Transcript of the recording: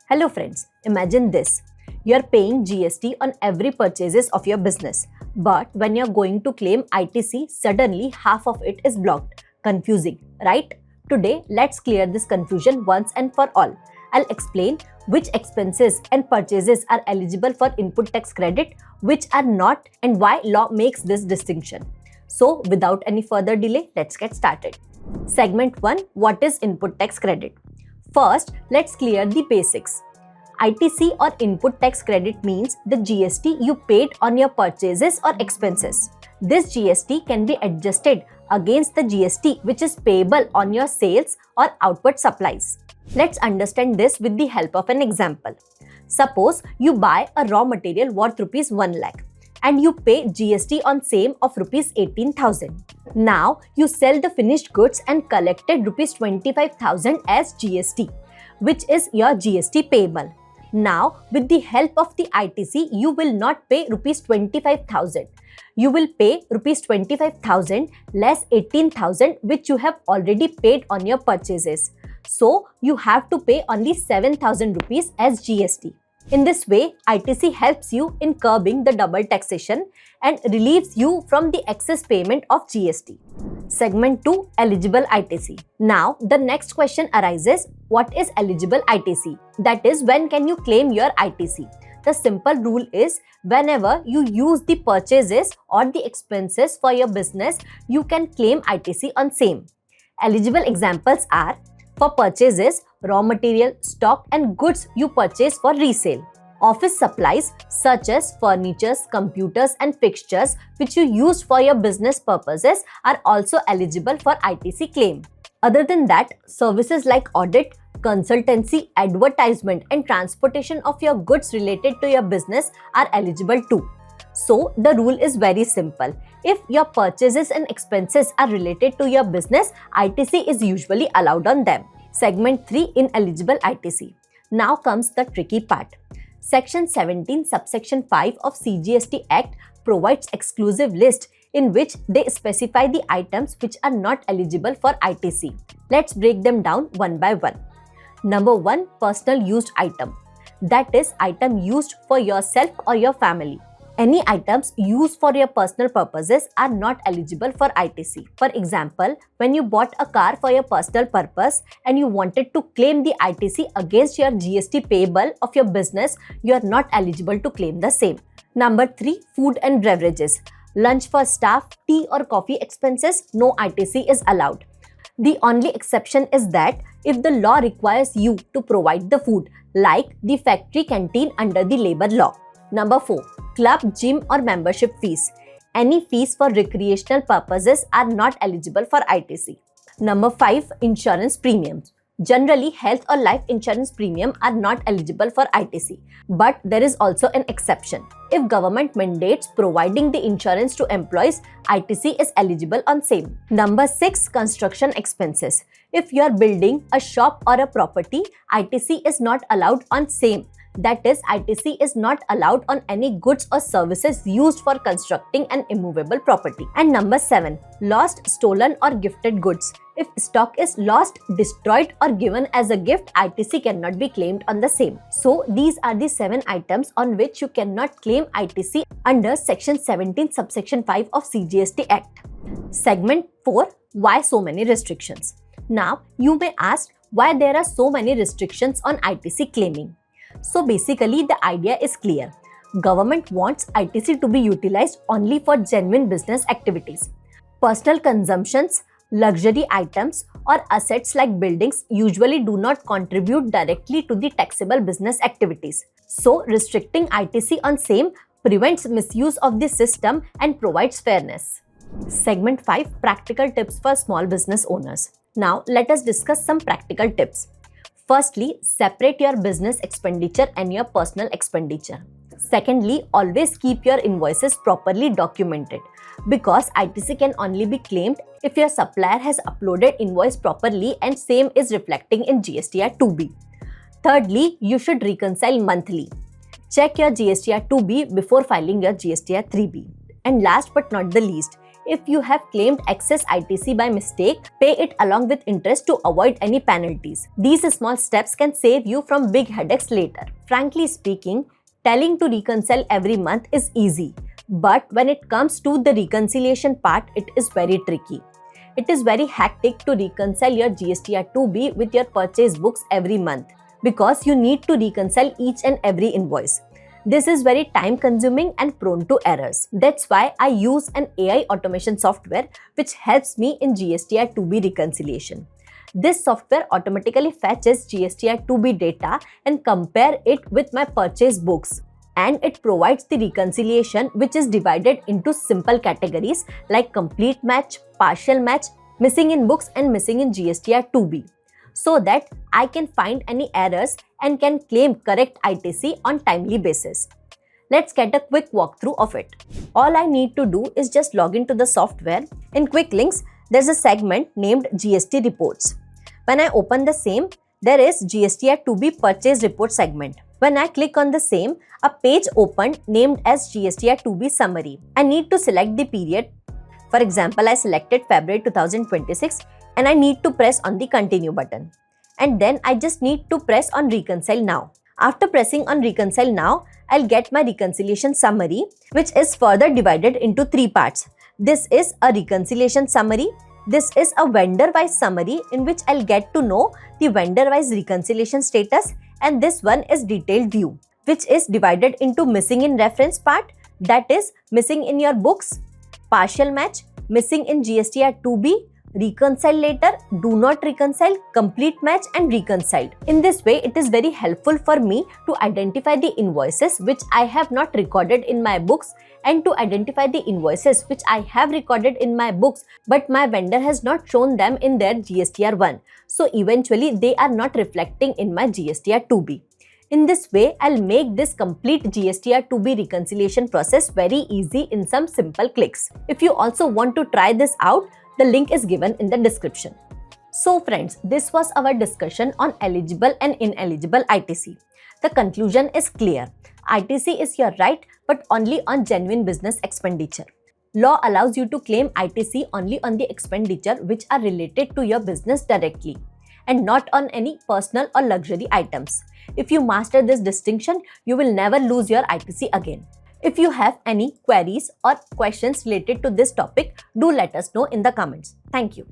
Hello friends, imagine this. You're paying GST on every purchases of your business. But when you're going to claim ITC, suddenly half of it is blocked. Confusing, right? Today, let's clear this confusion once and for all. I'll explain which expenses and purchases are eligible for input tax credit, which are not, and why law makes this distinction. So, without any further delay, let's get started. Segment 1. What is input tax credit? First, let's clear the basics. ITC or input tax credit means the GST you paid on your purchases or expenses. This GST can be adjusted against the GST which is payable on your sales or output supplies. Let's understand this with the help of an example. Suppose you buy a raw material worth Rs 1 lakh and you pay GST on same of Rs 18,000. Now you sell the finished goods and collected Rs 25,000 as GST, which is your GST payable. Now with the help of the ITC, you will not pay Rs 25,000. You will pay Rs 25,000 less 18,000 which you have already paid on your purchases. So you have to pay only 7,000 rupees as GST. In this way, ITC helps you in curbing the double taxation and relieves you from the excess payment of GST. Segment 2. Eligible ITC. Now, the next question arises, what is eligible ITC? That is, when can you claim your ITC? The simple rule is, whenever you use the purchases or the expenses for your business, you can claim ITC on same. Eligible examples are, for purchases, raw material, stock and goods you purchase for resale. Office supplies such as furnitures, computers and fixtures which you use for your business purposes are also eligible for ITC claim. Other than that, services like audit, consultancy, advertisement and transportation of your goods related to your business are eligible too. So, the rule is very simple. If your purchases and expenses are related to your business, ITC is usually allowed on them. Segment 3. Ineligible ITC. Now comes the tricky part. Section 17 subsection 5 of CGST Act provides exclusive list in which they specify the items which are not eligible for ITC. Let's break them down one by one. Number 1. Personal used item. That is, item used for yourself or your family. Any items used for your personal purposes are not eligible for ITC. For example, when you bought a car for your personal purpose and you wanted to claim the ITC against your GST payable of your business, you are not eligible to claim the same. Number 3. Food and beverages. Lunch for staff, tea or coffee expenses, no ITC is allowed. The only exception is that if the law requires you to provide the food, like the factory canteen under the labor law. Number 4. Club, gym or membership fees. Any fees for recreational purposes are not eligible for ITC. Number 5. Insurance premiums. Generally, health or life insurance premium are not eligible for ITC. But there is also an exception. If government mandates providing the insurance to employees, ITC is eligible on same. Number 6. Construction expenses. If you are building a shop or a property, ITC is not allowed on same. That is, ITC is not allowed on any goods or services used for constructing an immovable property. And number 7. Lost, stolen or gifted goods. If stock is lost, destroyed or given as a gift, ITC cannot be claimed on the same. So, these are the 7 items on which you cannot claim ITC under Section 17 subsection 5 of CGST Act. Segment 4. Why so many restrictions? Now, you may ask why there are so many restrictions on ITC claiming. So basically, the idea is clear. Government wants ITC to be utilized only for genuine business activities. Personal consumptions, luxury items or assets like buildings usually do not contribute directly to the taxable business activities. So restricting ITC on same prevents misuse of the system and provides fairness. Segment 5. Practical tips for small business owners. Now let us discuss some practical tips. Firstly, separate your business expenditure and your personal expenditure. Secondly, always keep your invoices properly documented because ITC can only be claimed if your supplier has uploaded invoice properly and same is reflecting in GSTR 2B. Thirdly, you should reconcile monthly. Check your GSTR 2B before filing your GSTR 3B. And last but not the least, If you have claimed excess ITC by mistake, pay it along with interest to avoid any penalties. These small steps can save you from big headaches later. Frankly speaking, telling to reconcile every month is easy, but when it comes to the reconciliation part, it is very tricky. It is very hectic to reconcile your GSTR 2B with your purchase books every month because you need to reconcile each and every invoice. This is very time consuming and prone to errors. That's why I use an AI automation software which helps me in GSTR 2B reconciliation. This software automatically fetches GSTR 2B data and compare it with my purchase books. And it provides the reconciliation which is divided into simple categories like complete match, partial match, missing in books and missing in GSTR 2B, so that I can find any errors and can claim correct ITC on timely basis. Let's get a quick walkthrough of it. All I need to do is just log into the software. In Quick Links, there's a segment named GST Reports. When I open the same, there is GSTR 2B Purchase Report segment. When I click on the same, a page opened named as GSTR 2B Summary. I need to select the period. For example, I selected February 2026 and I need to press on the Continue button. And then I just need to press on Reconcile Now. After pressing on Reconcile Now, I'll get my reconciliation summary, which is further divided into 3 parts. This is a reconciliation summary. This is a vendor-wise summary in which I'll get to know the vendor-wise reconciliation status, and this one is detailed view, which is divided into missing in reference part, that is missing in your books, partial match, missing in GSTR 2B, reconcile later, do not reconcile, complete match and reconciled. In this way, it is very helpful for me to identify the invoices which I have not recorded in my books and to identify the invoices which I have recorded in my books but my vendor has not shown them in their GSTR 1. So eventually they are not reflecting in my GSTR 2B. In this way, I'll make this complete GSTR 2B reconciliation process very easy in some simple clicks. If you also want to try this out, the link is given in the description. So friends, this was our discussion on eligible and ineligible ITC. The conclusion is clear. ITC is your right, but only on genuine business expenditure. Law allows you to claim ITC only on the expenditure which are related to your business directly and not on any personal or luxury items. If you master this distinction, you will never lose your ITC again. If you have any queries or questions related to this topic, do let us know in the comments. Thank you.